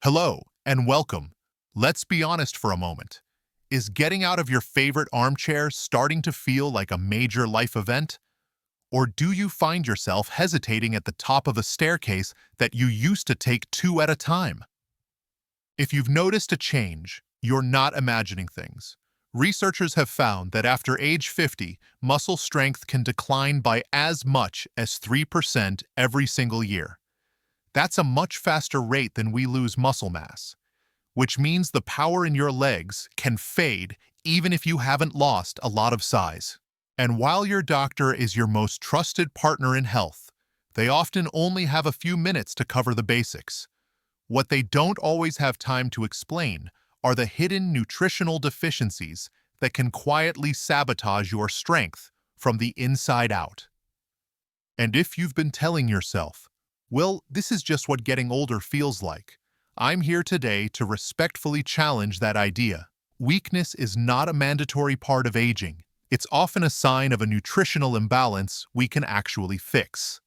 Hello and welcome. Let's be honest for a moment. Is getting out of your favorite armchair starting to feel like a major life event? Or do you find yourself hesitating at the top of a staircase that you used to take two at a time? If you've noticed a change, you're not imagining things. Researchers have found that after age 50, muscle strength can decline by as much as 3% every single year. That's a much faster rate than we lose muscle mass, which means the power in your legs can fade even if you haven't lost a lot of size. And while your doctor is your most trusted partner in health, they often only have a few minutes to cover the basics. What they don't always have time to explain are the hidden nutritional deficiencies that can quietly sabotage your strength from the inside out. And if you've been telling yourself, well, this is just what getting older feels like, I'm here today to respectfully challenge that idea. Weakness is not a mandatory part of aging. It's often a sign of a nutritional imbalance we can actually fix.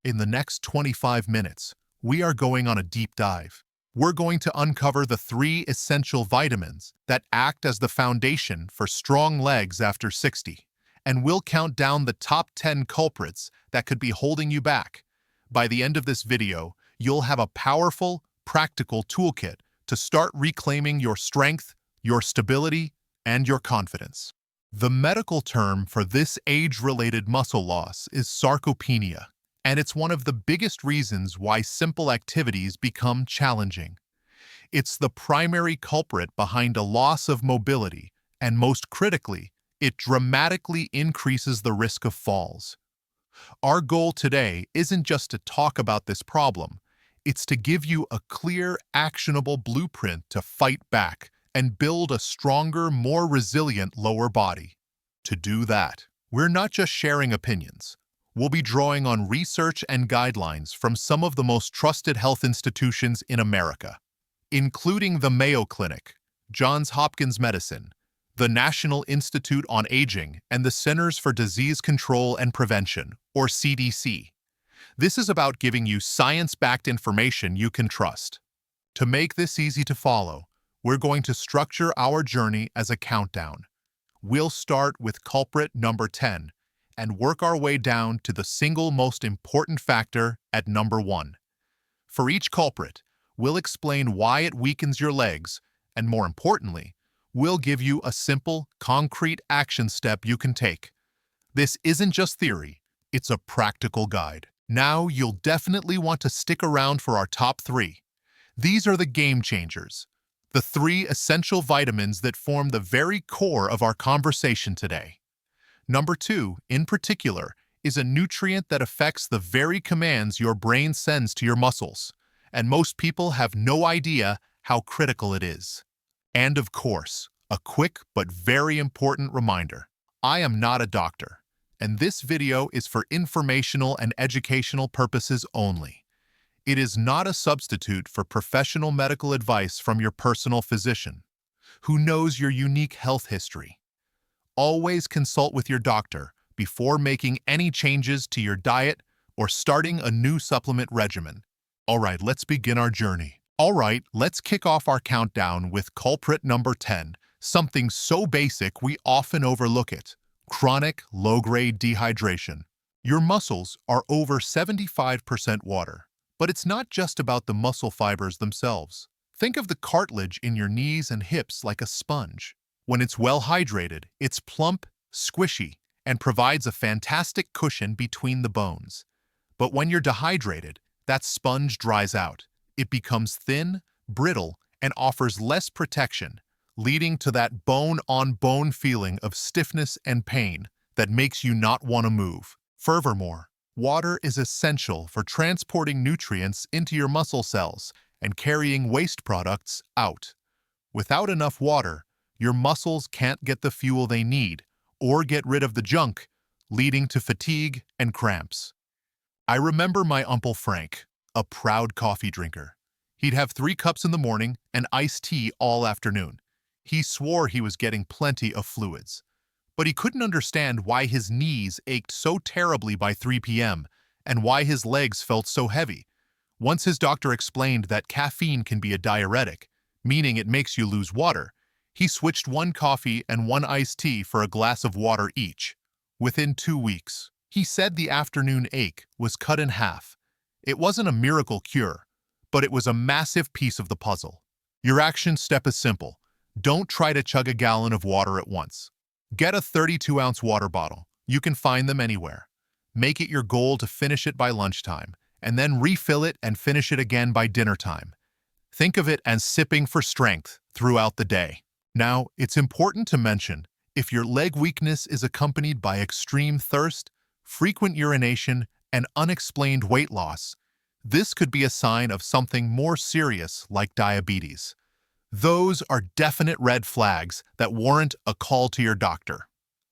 In the next 25 minutes, we are going on a deep dive. We're going to uncover the 3 essential vitamins that act as the foundation for strong legs after 60. And we'll count down the top 10 culprits that could be holding you back. By the end of this video, you'll have a powerful, practical toolkit to start reclaiming your strength, your stability, and your confidence. The medical term for this age-related muscle loss is sarcopenia, and it's one of the biggest reasons why simple activities become challenging. It's the primary culprit behind a loss of mobility, and most critically, it dramatically increases the risk of falls. Our goal today isn't just to talk about this problem, it's to give you a clear, actionable blueprint to fight back and build a stronger, more resilient lower body. To do that, we're not just sharing opinions. We'll be drawing on research and guidelines from some of the most trusted health institutions in America, including the Mayo Clinic, Johns Hopkins Medicine, the National Institute on Aging, and the Centers for Disease Control and Prevention, or CDC. This is about giving you science-backed information you can trust. To make this easy to follow, we're going to structure our journey as a countdown. We'll start with culprit number 10 and work our way down to the single most important factor at number 1. For each culprit, we'll explain why it weakens your legs, and more importantly, we'll give you a simple, concrete action step you can take. This isn't just theory, it's a practical guide. Now you'll definitely want to stick around for our top 3. These are the game changers, the 3 essential vitamins that form the very core of our conversation today. Number 2, in particular, is a nutrient that affects the very commands your brain sends to your muscles, and most people have no idea how critical it is. And of course, a quick but very important reminder. I am not a doctor, and this video is for informational and educational purposes only. It is not a substitute for professional medical advice from your personal physician, who knows your unique health history. Always consult with your doctor before making any changes to your diet or starting a new supplement regimen. All right, let's begin our journey. All right, let's kick off our countdown with culprit number 10, something so basic we often overlook it: chronic low-grade dehydration. Your muscles are over 75% water, but it's not just about the muscle fibers themselves. Think of the cartilage in your knees and hips like a sponge. When it's well hydrated, it's plump, squishy, and provides a fantastic cushion between the bones. But when you're dehydrated, that sponge dries out. It becomes thin, brittle, and offers less protection, leading to that bone-on-bone feeling of stiffness and pain that makes you not want to move. Furthermore, water is essential for transporting nutrients into your muscle cells and carrying waste products out. Without enough water, your muscles can't get the fuel they need or get rid of the junk, leading to fatigue and cramps. I remember my Uncle Frank, a proud coffee drinker. He'd have 3 cups in the morning and iced tea all afternoon. He swore he was getting plenty of fluids, but he couldn't understand why his knees ached so terribly by 3 p.m. and why his legs felt so heavy. Once his doctor explained that caffeine can be a diuretic, meaning it makes you lose water, he switched one coffee and one iced tea for a glass of water each. Within 2 weeks, he said the afternoon ache was cut in half. It wasn't a miracle cure, but it was a massive piece of the puzzle. Your action step is simple. Don't try to chug a gallon of water at once. Get a 32-ounce water bottle. You can find them anywhere. Make it your goal to finish it by lunchtime, and then refill it and finish it again by dinner time. Think of it as sipping for strength throughout the day. Now, it's important to mention, if your leg weakness is accompanied by extreme thirst, frequent urination, and unexplained weight loss, this could be a sign of something more serious like diabetes. Those are definite red flags that warrant a call to your doctor.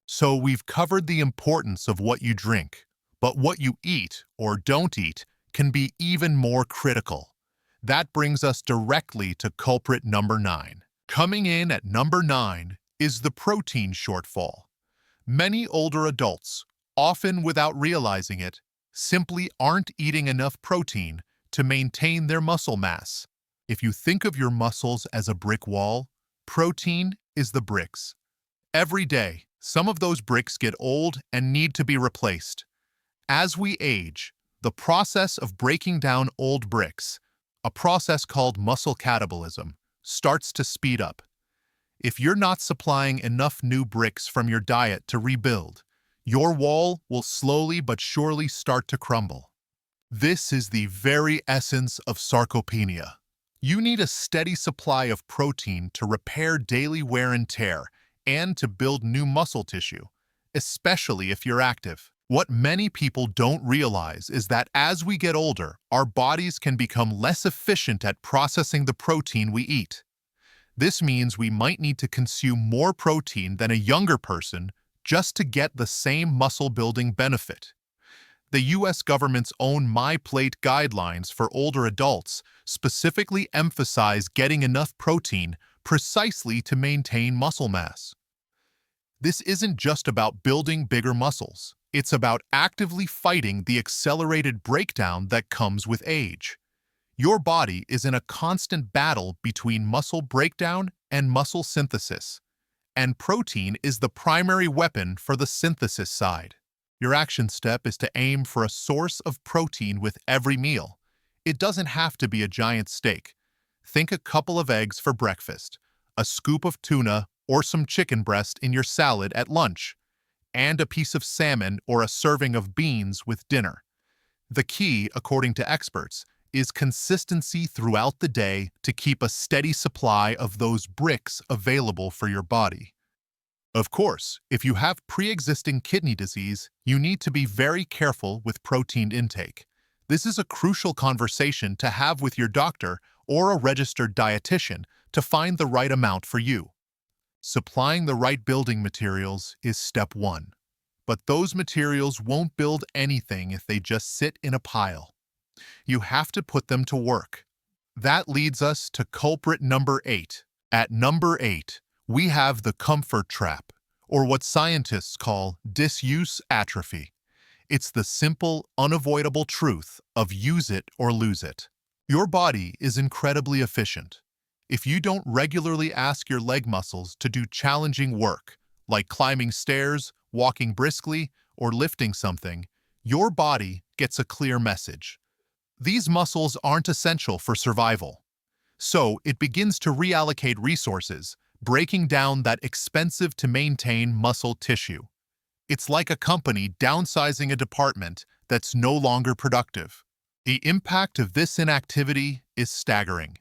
So we've covered the importance of what you drink, but what you eat or don't eat can be even more critical. That brings us directly to culprit number 9. Coming in at number 9 is the protein shortfall. Many older adults, often without realizing it, simply aren't eating enough protein to maintain their muscle mass. If you think of your muscles as a brick wall, protein is the bricks. Every day, some of those bricks get old and need to be replaced. As we age, the process of breaking down old bricks, a process called muscle catabolism, starts to speed up. If you're not supplying enough new bricks from your diet to rebuild, your wall will slowly but surely start to crumble. This is the very essence of sarcopenia. You need a steady supply of protein to repair daily wear and tear and to build new muscle tissue, especially if you're active. What many people don't realize is that as we get older, our bodies can become less efficient at processing the protein we eat. This means we might need to consume more protein than a younger person just to get the same muscle-building benefit. The U.S. government's own My Plate guidelines for older adults specifically emphasize getting enough protein precisely to maintain muscle mass. This isn't just about building bigger muscles. It's about actively fighting the accelerated breakdown that comes with age. Your body is in a constant battle between muscle breakdown and muscle synthesis, and protein is the primary weapon for the synthesis side. Your action step is to aim for a source of protein with every meal. It doesn't have to be a giant steak. Think a couple of eggs for breakfast, a scoop of tuna or some chicken breast in your salad at lunch, and a piece of salmon or a serving of beans with dinner. The key, according to experts, is consistency throughout the day to keep a steady supply of those bricks available for your body. Of course, if you have pre-existing kidney disease, you need to be very careful with protein intake. This is a crucial conversation to have with your doctor or a registered dietitian to find the right amount for you. Supplying the right building materials is step 1. But those materials won't build anything if they just sit in a pile. You have to put them to work. That leads us to culprit number 8. At number 8, we have the comfort trap, or what scientists call disuse atrophy. It's the simple, unavoidable truth of use it or lose it. Your body is incredibly efficient. If you don't regularly ask your leg muscles to do challenging work, like climbing stairs, walking briskly, or lifting something, your body gets a clear message. These muscles aren't essential for survival. So it begins to reallocate resources, breaking down that expensive-to-maintain muscle tissue. It's like a company downsizing a department that's no longer productive. The impact of this inactivity is staggering.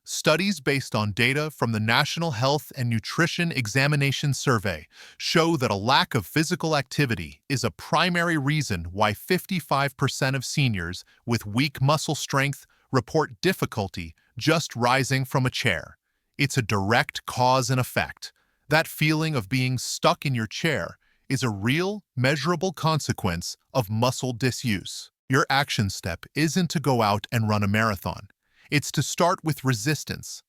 Studies based on data from the National Health and Nutrition Examination Survey show that a lack of physical activity is a primary reason why 55% of seniors with weak muscle strength report difficulty just rising from a chair. It's a direct cause and effect. That feeling of being stuck in your chair is a real, measurable consequence of muscle disuse. Your action step isn't to go out and run a marathon. It's to start with resistance.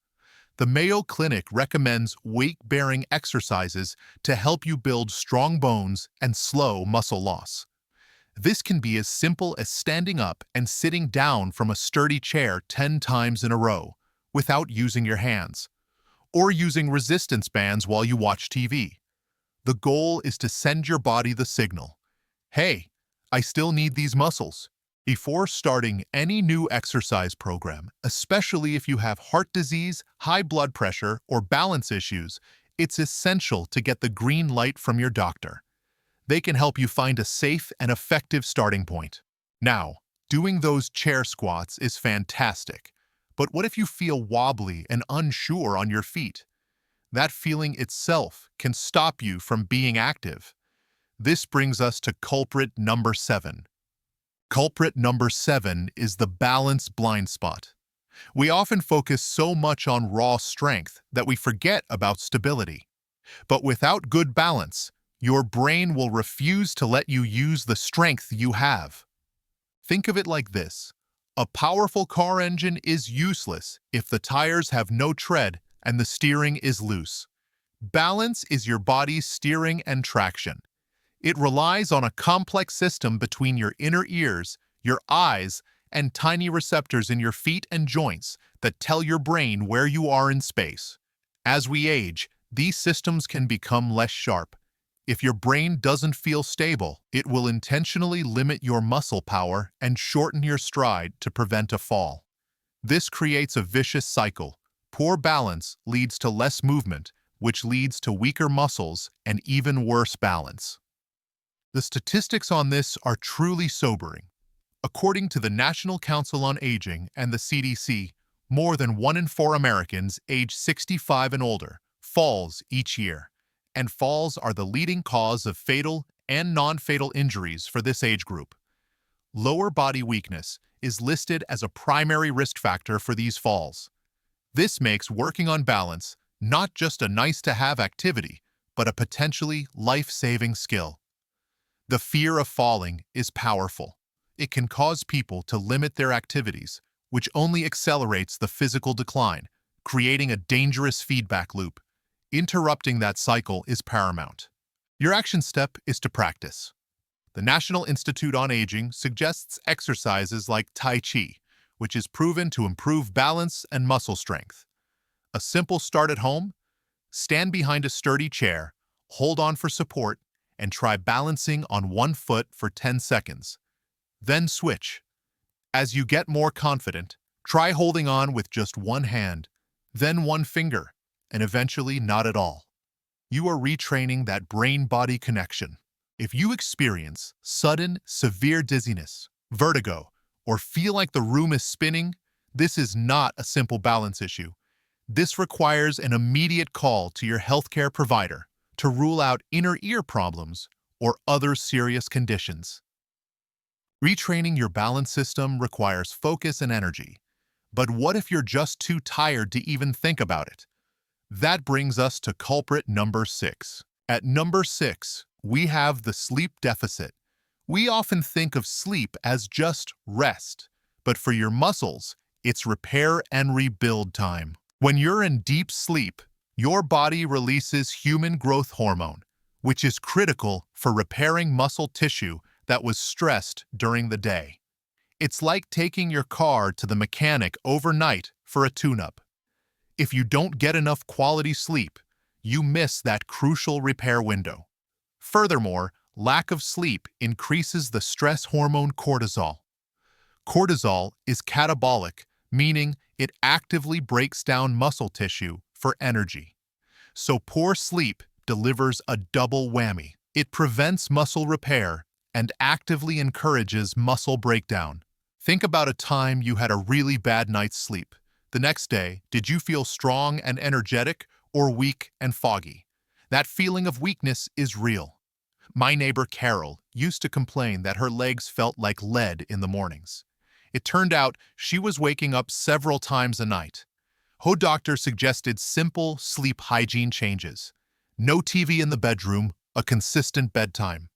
The Mayo Clinic recommends weight-bearing exercises to help you build strong bones and slow muscle loss. This can be as simple as standing up and sitting down from a sturdy chair 10 times in a row without using your hands, or using resistance bands while you watch TV. The goal is to send your body the signal, hey, I still need these muscles. Before starting any new exercise program, especially if you have heart disease, high blood pressure, or balance issues, it's essential to get the green light from your doctor. They can help you find a safe and effective starting point. Now, doing those chair squats is fantastic, but what if you feel wobbly and unsure on your feet? That feeling itself can stop you from being active. This brings us to culprit number 7. Culprit number 7 is the balance blind spot. We often focus so much on raw strength that we forget about stability. But without good balance, your brain will refuse to let you use the strength you have. Think of it like this. A powerful car engine is useless if the tires have no tread and the steering is loose. Balance is your body's steering and traction. It relies on a complex system between your inner ears, your eyes, and tiny receptors in your feet and joints that tell your brain where you are in space. As we age, these systems can become less sharp. If your brain doesn't feel stable, it will intentionally limit your muscle power and shorten your stride to prevent a fall. This creates a vicious cycle. Poor balance leads to less movement, which leads to weaker muscles and even worse balance. The statistics on this are truly sobering. According to the National Council on Aging and the CDC, more than 1 in 4 Americans aged 65 and older falls each year, and falls are the leading cause of fatal and non-fatal injuries for this age group. Lower body weakness is listed as a primary risk factor for these falls. This makes working on balance not just a nice-to-have activity, but a potentially life-saving skill. The fear of falling is powerful. It can cause people to limit their activities, which only accelerates the physical decline, creating a dangerous feedback loop. Interrupting that cycle is paramount. Your action step is to practice. The National Institute on Aging suggests exercises like Tai Chi, which is proven to improve balance and muscle strength. A simple start at home: stand behind a sturdy chair, hold on for support, and try balancing on one foot for 10 seconds. Then switch. As you get more confident, try holding on with just one hand, then one finger, and eventually not at all. You are retraining that brain-body connection. If you experience sudden, severe dizziness, vertigo, or feel like the room is spinning, this is not a simple balance issue. This requires an immediate call to your healthcare provider to rule out inner ear problems or other serious conditions. Retraining your balance system requires focus and energy. But what if you're just too tired to even think about it? That brings us to culprit number 6. At number 6, we have the sleep deficit. We often think of sleep as just rest, but for your muscles, it's repair and rebuild time. When you're in deep sleep, your body releases human growth hormone, which is critical for repairing muscle tissue that was stressed during the day. It's like taking your car to the mechanic overnight for a tune-up. If you don't get enough quality sleep, you miss that crucial repair window. Furthermore, lack of sleep increases the stress hormone cortisol. Cortisol is catabolic, meaning it actively breaks down muscle tissue for energy. So poor sleep delivers a double whammy. It prevents muscle repair and actively encourages muscle breakdown. Think about a time you had a really bad night's sleep. The next day, did you feel strong and energetic or weak and foggy? That feeling of weakness is real. My neighbor Carol used to complain that her legs felt like lead in the mornings. It turned out she was waking up several times a night. Her doctor suggested simple sleep hygiene changes. No TV in the bedroom, a consistent bedtime.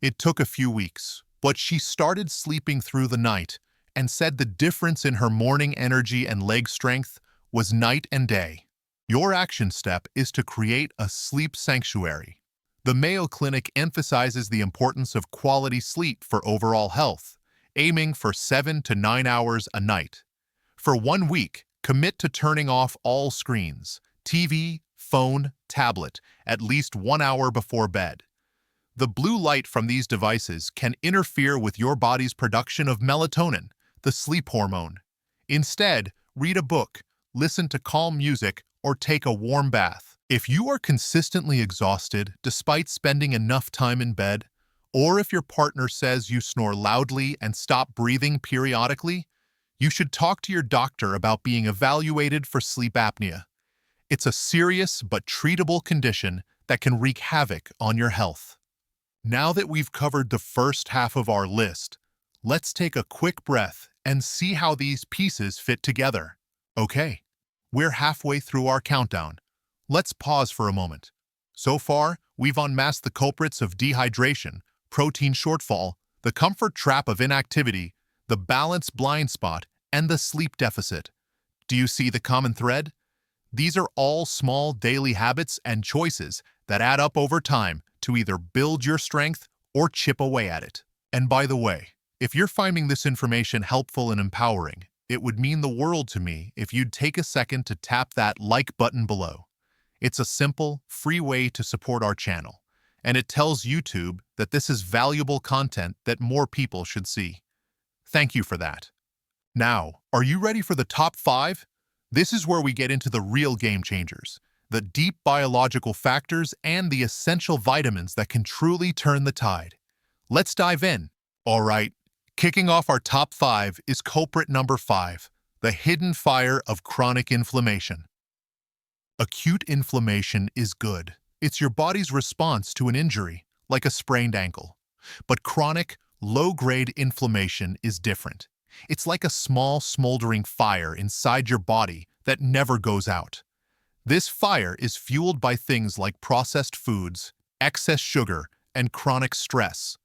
It took a few weeks, but she started sleeping through the night and said the difference in her morning energy and leg strength was night and day. Your action step is to create a sleep sanctuary. The Mayo Clinic emphasizes the importance of quality sleep for overall health, aiming for 7 to 9 hours a night. For 1 week, commit to turning off all screens, TV, phone, tablet, at least 1 hour before bed. The blue light from these devices can interfere with your body's production of melatonin, the sleep hormone. Instead, read a book, listen to calm music, or take a warm bath. If you are consistently exhausted despite spending enough time in bed, or if your partner says you snore loudly and stop breathing periodically, you should talk to your doctor about being evaluated for sleep apnea. It's a serious but treatable condition that can wreak havoc on your health. Now that we've covered the first half of our list, let's take a quick breath and see how these pieces fit together. Okay, we're halfway through our countdown. Let's pause for a moment. So far, we've unmasked the culprits of dehydration, protein shortfall, the comfort trap of inactivity, the balance blind spot, and the sleep deficit. Do you see the common thread? These are all small daily habits and choices that add up over time to either build your strength or chip away at it. And by the way, if you're finding this information helpful and empowering, it would mean the world to me if you'd take a second to tap that like button below. It's a simple, free way to support our channel, and it tells YouTube that this is valuable content that more people should see. Thank you for that. Now, are you ready for the top 5? This is where we get into the real game changers, the deep biological factors and the essential vitamins that can truly turn the tide. Let's dive in. All right, kicking off our top 5 is culprit number 5, the hidden fire of chronic inflammation. Acute inflammation is good. It's your body's response to an injury, like a sprained ankle. But chronic, low-grade inflammation is different. It's like a small, smoldering fire inside your body that never goes out. This fire is fueled by things like processed foods, excess sugar, and chronic stress.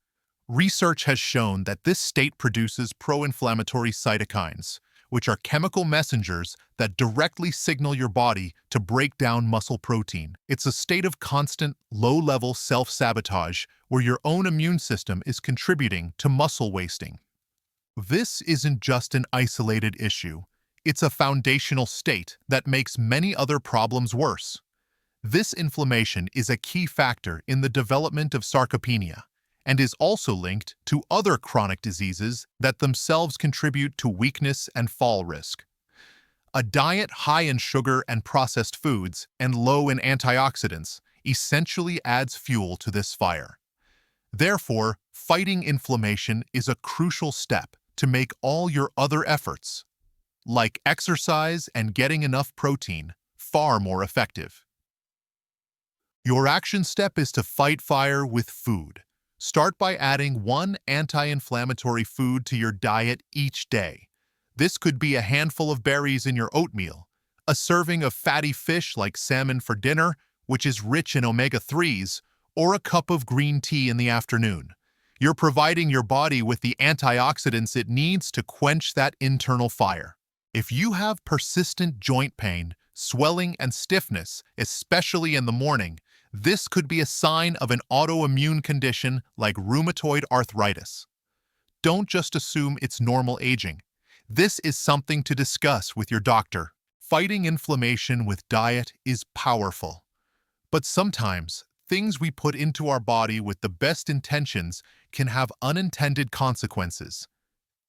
Research has shown that this state produces pro-inflammatory cytokines, which are chemical messengers that directly signal your body to break down muscle protein. It's a state of constant, low-level self-sabotage where your own immune system is contributing to muscle wasting. This isn't just an isolated issue. It's a foundational state that makes many other problems worse. This inflammation is a key factor in the development of sarcopenia and is also linked to other chronic diseases that themselves contribute to weakness and fall risk. A diet high in sugar and processed foods and low in antioxidants essentially adds fuel to this fire. Therefore, fighting inflammation is a crucial step to make all your other efforts, like exercise and getting enough protein, far more effective. Your action step is to fight fire with food. Start by adding one anti-inflammatory food to your diet each day. This could be a handful of berries in your oatmeal, a serving of fatty fish like salmon for dinner, which is rich in omega-3s, or a cup of green tea in the afternoon. You're providing your body with the antioxidants it needs to quench that internal fire. If you have persistent joint pain, swelling, and stiffness, especially in the morning, this could be a sign of an autoimmune condition like rheumatoid arthritis. Don't just assume it's normal aging. This is something to discuss with your doctor. Fighting inflammation with diet is powerful. But sometimes, things we put into our body with the best intentions can have unintended consequences.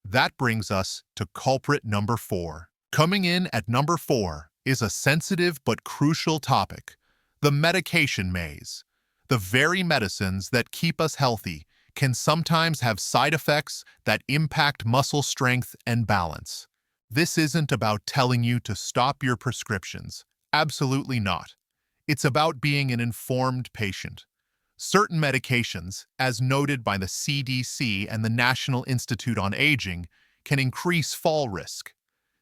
That brings us to culprit number 4. Coming in at number 4 is a sensitive but crucial topic: the medication maze. The very medicines that keep us healthy can sometimes have side effects that impact muscle strength and balance. This isn't about telling you to stop your prescriptions. Absolutely not. It's about being an informed patient. Certain medications, as noted by the CDC and the National Institute on Aging, can increase fall risk.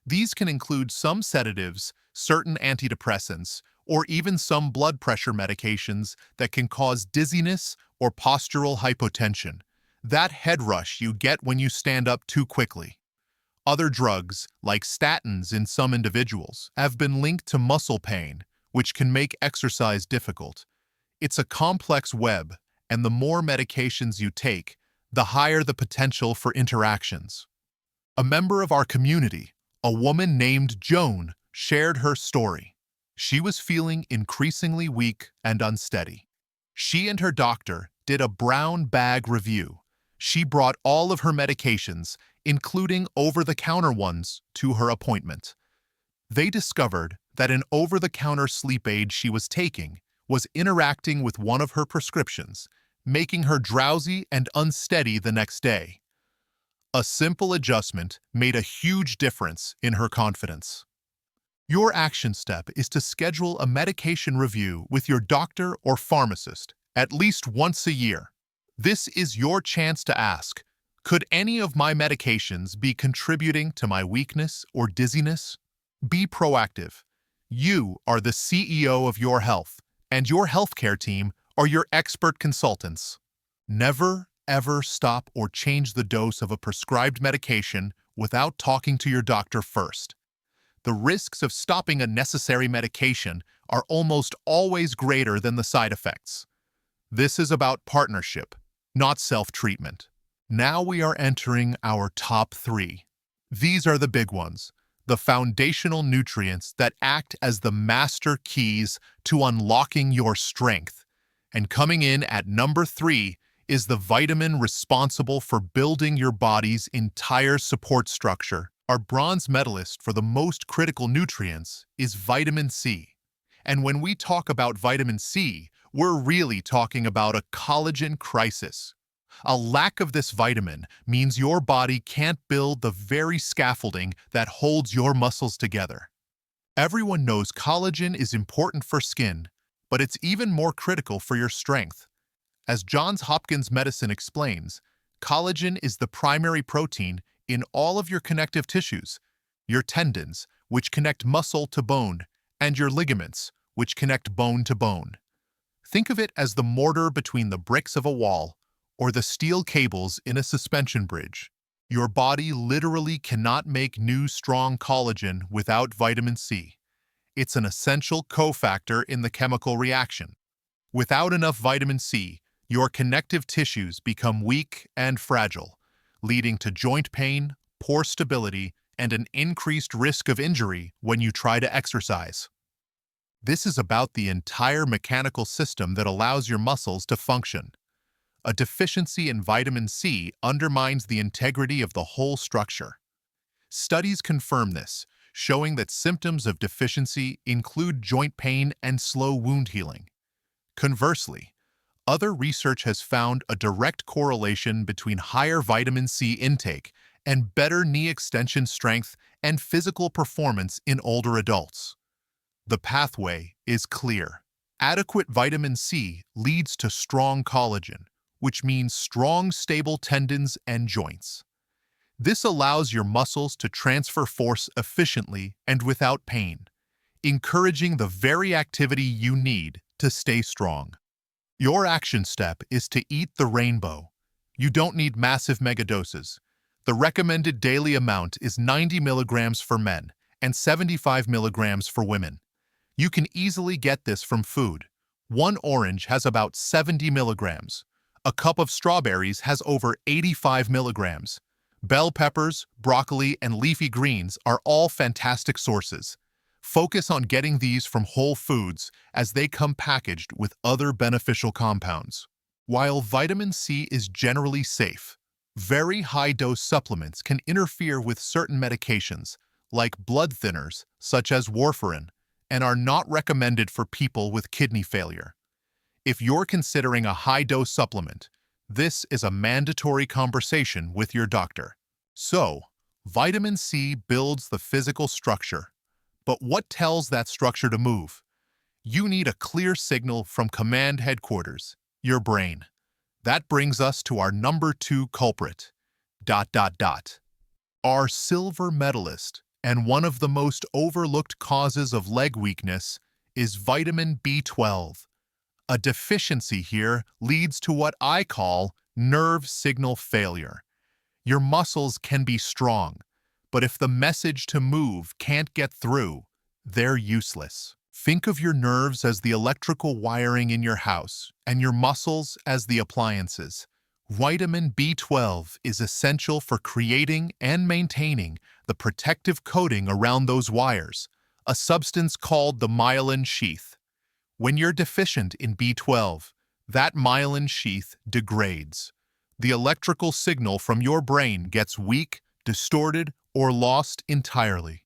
These can include some sedatives, certain antidepressants, or even some blood pressure medications that can cause dizziness or postural hypotension, that head rush you get when you stand up too quickly. Other drugs, like statins in some individuals, have been linked to muscle pain, which can make exercise difficult. It's a complex web, and the more medications you take, the higher the potential for interactions. A member of our community, a woman named Joan, shared her story. She was feeling increasingly weak and unsteady. She and her doctor did a brown bag review. She brought all of her medications, including over-the-counter ones, to her appointment. They discovered that an over-the-counter sleep aid she was taking was interacting with one of her prescriptions, making her drowsy and unsteady the next day. A simple adjustment made a huge difference in her confidence. Your action step is to schedule a medication review with your doctor or pharmacist at least once a year. This is your chance to ask, could any of my medications be contributing to my weakness or dizziness? Be proactive. You are the CEO of your health, and your healthcare team are your expert consultants. Never, ever stop or change the dose of a prescribed medication without talking to your doctor first. The risks of stopping a necessary medication are almost always greater than the side effects. This is about partnership, not self-treatment. Now we are entering our top 3. These are the big ones, the foundational nutrients that act as the master keys to unlocking your strength. And coming in at number 3 is the vitamin responsible for building your body's entire support structure. Our bronze medalist for the most critical nutrients is vitamin C. And when we talk about vitamin C, we're really talking about a collagen crisis. A lack of this vitamin means your body can't build the very scaffolding that holds your muscles together. Everyone knows collagen is important for skin, but it's even more critical for your strength. As Johns Hopkins Medicine explains, collagen is the primary protein in all of your connective tissues, your tendons, which connect muscle to bone, and your ligaments, which connect bone to bone. Think of it as the mortar between the bricks of a wall or the steel cables in a suspension bridge. Your body literally cannot make new, strong collagen without vitamin C. It's an essential cofactor in the chemical reaction. Without enough vitamin C, your connective tissues become weak and fragile, leading to joint pain, poor stability, and an increased risk of injury when you try to exercise. This is about the entire mechanical system that allows your muscles to function. A deficiency in vitamin C undermines the integrity of the whole structure. Studies confirm this, showing that symptoms of deficiency include joint pain and slow wound healing. Conversely, other research has found a direct correlation between higher vitamin C intake and better knee extension strength and physical performance in older adults. The pathway is clear. Adequate vitamin C leads to strong collagen, which means strong, stable tendons and joints. This allows your muscles to transfer force efficiently and without pain, encouraging the very activity you need to stay strong. Your action step is to eat the rainbow. You don't need massive megadoses. The recommended daily amount is 90 milligrams for men and 75 milligrams for women. You can easily get this from food. One orange has about 70 milligrams. A cup of strawberries has over 85 milligrams. Bell peppers, broccoli, and leafy greens are all fantastic sources. Focus on getting these from whole foods as they come packaged with other beneficial compounds. While vitamin C is generally safe, very high-dose supplements can interfere with certain medications, like blood thinners, such as warfarin, and are not recommended for people with kidney failure. If you're considering a high-dose supplement, this is a mandatory conversation with your doctor. So, vitamin C builds the physical structure. But what tells that structure to move? You need a clear signal from command headquarters, your brain. That brings us to our number 2 culprit. Our silver medalist and one of the most overlooked causes of leg weakness is vitamin B12. A deficiency here leads to what I call nerve signal failure. Your muscles can be strong, but if the message to move can't get through, they're useless. Think of your nerves as the electrical wiring in your house and your muscles as the appliances. Vitamin B12 is essential for creating and maintaining the protective coating around those wires, a substance called the myelin sheath. When you're deficient in B12, that myelin sheath degrades. The electrical signal from your brain gets weak, distorted, or lost entirely.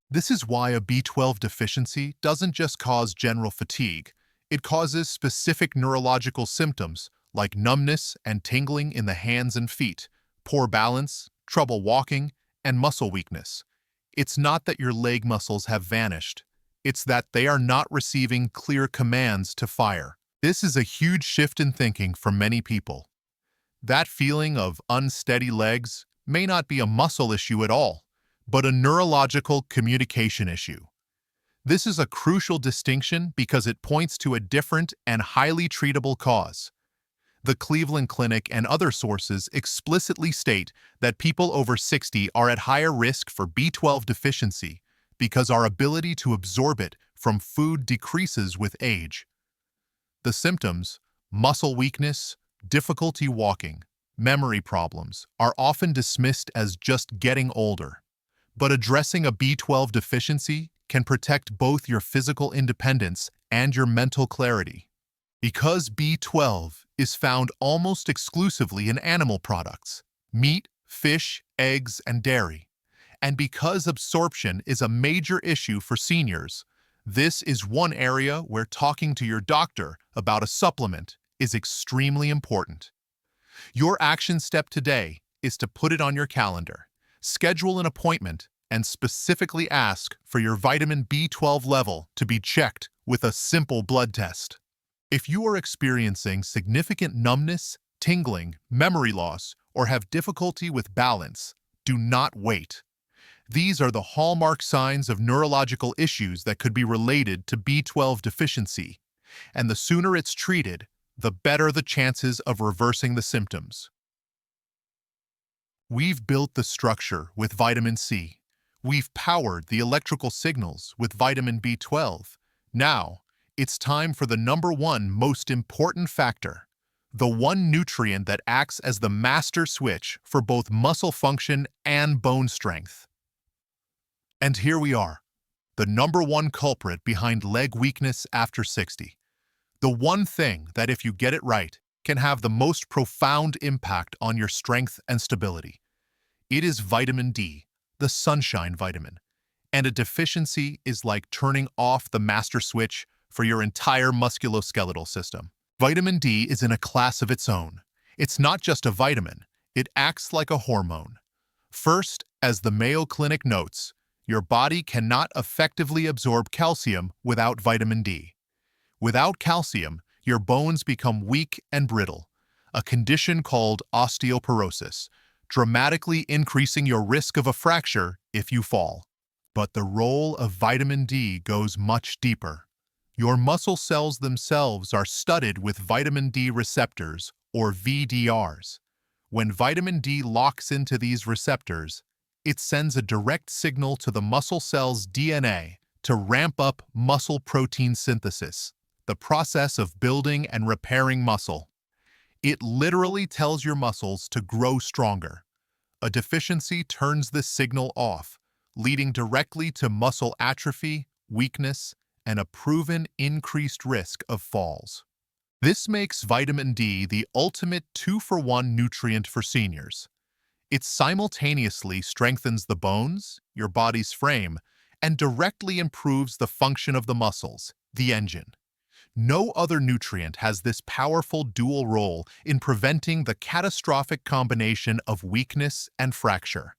This is why a B12 deficiency doesn't just cause general fatigue, it causes specific neurological symptoms like numbness and tingling in the hands and feet, poor balance, trouble walking, and muscle weakness. It's not that your leg muscles have vanished, it's that they are not receiving clear commands to fire. This is a huge shift in thinking for many people. That feeling of unsteady legs may not be a muscle issue at all, but a neurological communication issue. This is a crucial distinction because it points to a different and highly treatable cause. The Cleveland Clinic and other sources explicitly state that people over 60 are at higher risk for B12 deficiency because our ability to absorb it from food decreases with age. The symptoms, muscle weakness, difficulty walking, memory problems, are often dismissed as just getting older. But addressing a B12 deficiency can protect both your physical independence and your mental clarity. Because B12 is found almost exclusively in animal products, meat, fish, eggs, and dairy, and because absorption is a major issue for seniors, this is one area where talking to your doctor about a supplement is extremely important. Your action step today is to put it on your calendar. Schedule an appointment and specifically ask for your vitamin B12 level to be checked with a simple blood test. If you are experiencing significant numbness, tingling, memory loss, or have difficulty with balance, do not wait. These are the hallmark signs of neurological issues that could be related to B12 deficiency, and the sooner it's treated, the better the chances of reversing the symptoms. We've built the structure with vitamin C. We've powered the electrical signals with vitamin B12. Now, it's time for the number one most important factor, the one nutrient that acts as the master switch for both muscle function and bone strength. And here we are, the number one culprit behind leg weakness after 60. The one thing that, if you get it right, can have the most profound impact on your strength and stability. It is vitamin D, the sunshine vitamin. And a deficiency is like turning off the master switch for your entire musculoskeletal system. Vitamin D is in a class of its own. It's not just a vitamin, it acts like a hormone. First, as the Mayo Clinic notes, your body cannot effectively absorb calcium without vitamin D. Without calcium, your bones become weak and brittle, a condition called osteoporosis, dramatically increasing your risk of a fracture if you fall. But the role of vitamin D goes much deeper. Your muscle cells themselves are studded with vitamin D receptors, or VDRs. When vitamin D locks into these receptors, it sends a direct signal to the muscle cell's DNA to ramp up muscle protein synthesis, the process of building and repairing muscle. It literally tells your muscles to grow stronger. A deficiency turns this signal off, leading directly to muscle atrophy, weakness, and a proven increased risk of falls. This makes vitamin D the ultimate 2-for-1 nutrient for seniors. It simultaneously strengthens the bones, your body's frame, and directly improves the function of the muscles, the engine. No other nutrient has this powerful dual role in preventing the catastrophic combination of weakness and fracture.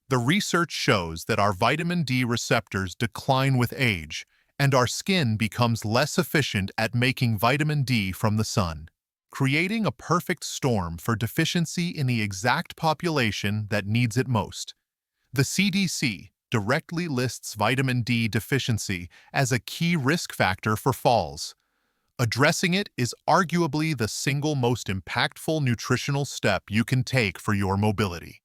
The research shows that our vitamin D receptors decline with age, and our skin becomes less efficient at making vitamin D from the sun, creating a perfect storm for deficiency in the exact population that needs it most. The CDC directly lists vitamin D deficiency as a key risk factor for falls. Addressing it is arguably the single most impactful nutritional step you can take for your mobility.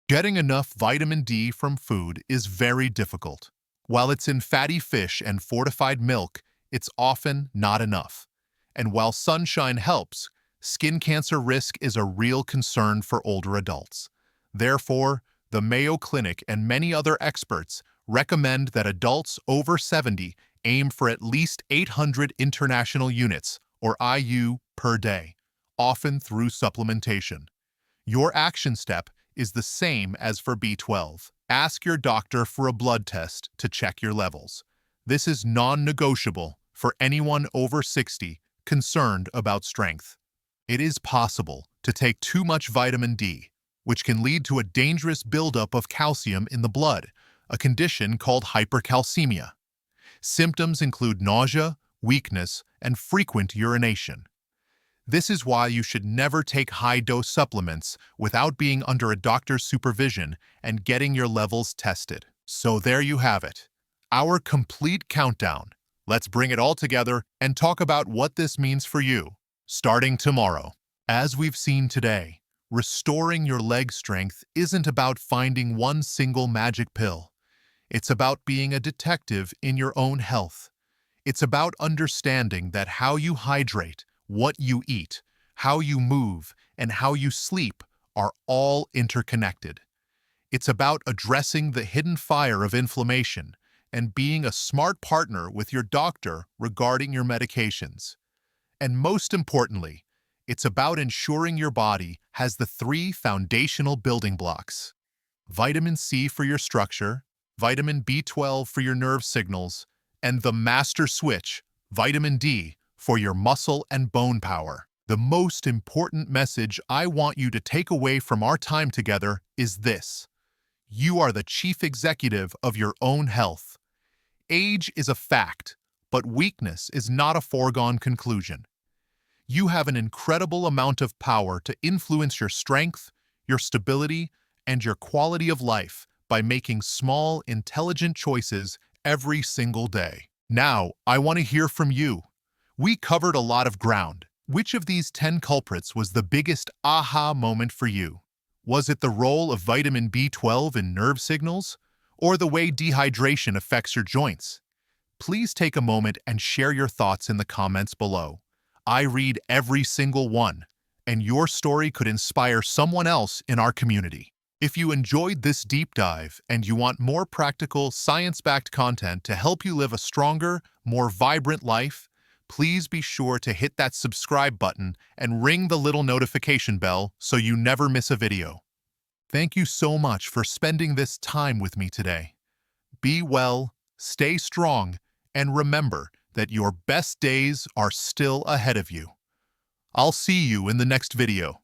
Getting enough vitamin D from food is very difficult. While it's in fatty fish and fortified milk, it's often not enough. And while sunshine helps, skin cancer risk is a real concern for older adults. Therefore, the Mayo Clinic and many other experts recommend that adults over 70 aim for at least 800 international units, or IU, per day, often through supplementation. Your action step is the same as for B12. Ask your doctor for a blood test to check your levels. This is non-negotiable for anyone over 60 concerned about strength. It is possible to take too much vitamin D, which can lead to a dangerous buildup of calcium in the blood, a condition called hypercalcemia. Symptoms include nausea, weakness, and frequent urination. This is why you should never take high-dose supplements without being under a doctor's supervision and getting your levels tested. So there you have it, our complete countdown. Let's bring it all together and talk about what this means for you, starting tomorrow. As we've seen today, restoring your leg strength isn't about finding one single magic pill. It's about being a detective in your own health. It's about understanding that how you hydrate, what you eat, how you move, and how you sleep are all interconnected. It's about addressing the hidden fire of inflammation and being a smart partner with your doctor regarding your medications. And most importantly, it's about ensuring your body has the 3 foundational building blocks: vitamin C for your structure, vitamin B12 for your nerve signals, and the master switch, vitamin D, for your muscle and bone power. The most important message I want you to take away from our time together is this: you are the chief executive of your own health. Age is a fact, but weakness is not a foregone conclusion. You have an incredible amount of power to influence your strength, your stability, and your quality of life by making small, intelligent choices every single day. Now, I want to hear from you. We covered a lot of ground. Which of these 10 culprits was the biggest aha moment for you? Was it the role of vitamin B12 in nerve signals, or the way dehydration affects your joints? Please take a moment and share your thoughts in the comments below. I read every single one, and your story could inspire someone else in our community. If you enjoyed this deep dive and you want more practical, science-backed content to help you live a stronger, more vibrant life, please be sure to hit that subscribe button and ring the little notification bell so you never miss a video. Thank you so much for spending this time with me today. Be well, stay strong, and remember that your best days are still ahead of you. I'll see you in the next video.